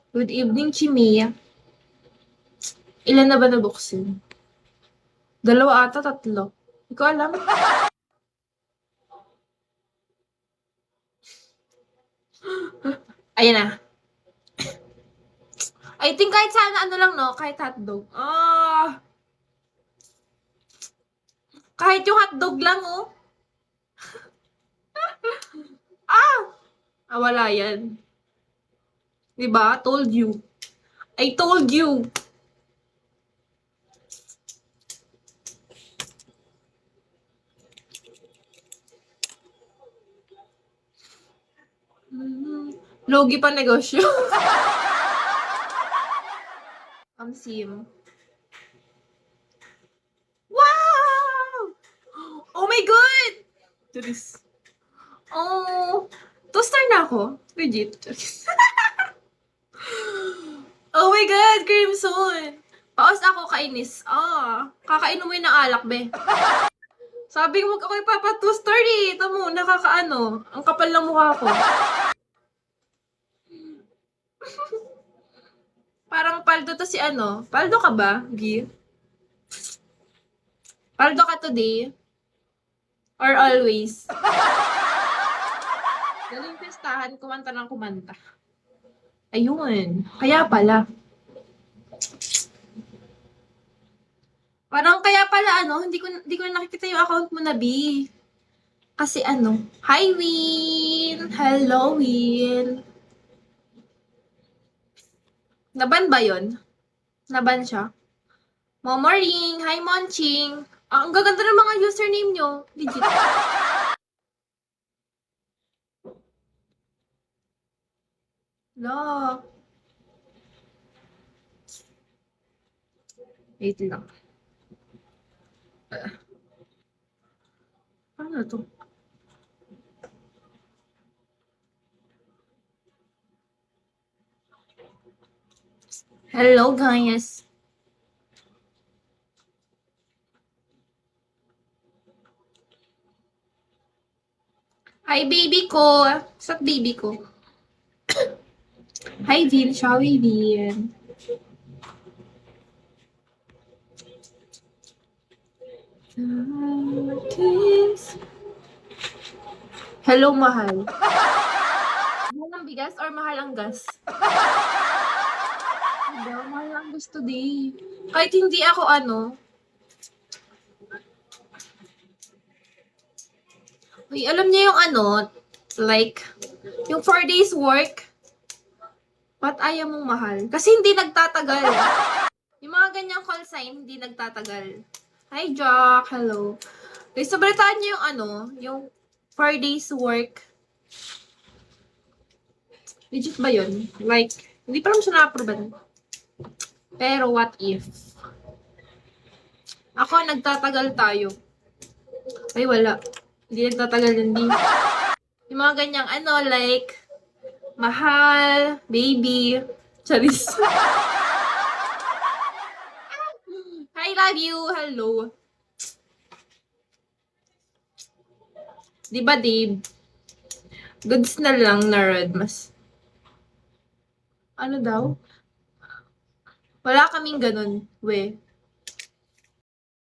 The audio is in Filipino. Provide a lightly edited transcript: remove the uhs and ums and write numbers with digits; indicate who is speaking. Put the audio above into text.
Speaker 1: Good evening, Chimia. Ilan na ba nabuksin? 2 ata, 3. Hindi ko alam. Ayan na. I think kahit sana ano lang, no? Kahit hotdog. Kahit yung hotdog lang, oh. Wala yan. Diba? Told you. I told you. Logi pa negosyo. Sim. Wow! Oh my God! Turis. Oh, toaster na ako. Legit. Oh my God, Crimson! Paos ako kainis. Kakainom mo yun ng alak, be. Sabi ko, ako ipapatoaster eh. Ito mo, nakakaano. Ang kapal ng mukha ko. Parang paldo to si ano. Paldo ka ba, Gi? Paldo ka today? Or always? Galing pestahan, kumanta ng kumanta. Ayun. Kaya pala. Parang kaya pala ano, hindi ko na nakikita yung account mo na, B. Kasi ano, hi Win! Hello Win! Naban ba yun? Naban siya? Momoring! Hi Monching! Ang gaganda ng mga username nyo. Legit. No. Wait lang. Ano to? Hello guys. Hi baby ko. Sat baby ko. Hi Vin. Shall we Vin? Hello mahal. Mahal ang bigas or mahal ang gas? Mahal ang gusto di. Kahit hindi ako ano. Uy, alam niya yung ano, like, yung 4 days work, ba't ayaw mong mahal? Kasi hindi nagtatagal. Yung mga ganyang call sign, hindi nagtatagal. Hi, Jack. Hello. Okay, so balitaan niyo yung ano, yung 4 days work. Legit ba yun? Like, hindi pa lang siya na-approve. Pero what if? Ako, nagtatagal tayo. Ay, wala. Hindi nagtatagal din. Yung mga ganyang ano, like, mahal, baby, charis. I love you, hello. Di ba, Dave? Goods na lang na red mas. Ano daw? Wala kaming ganun, we.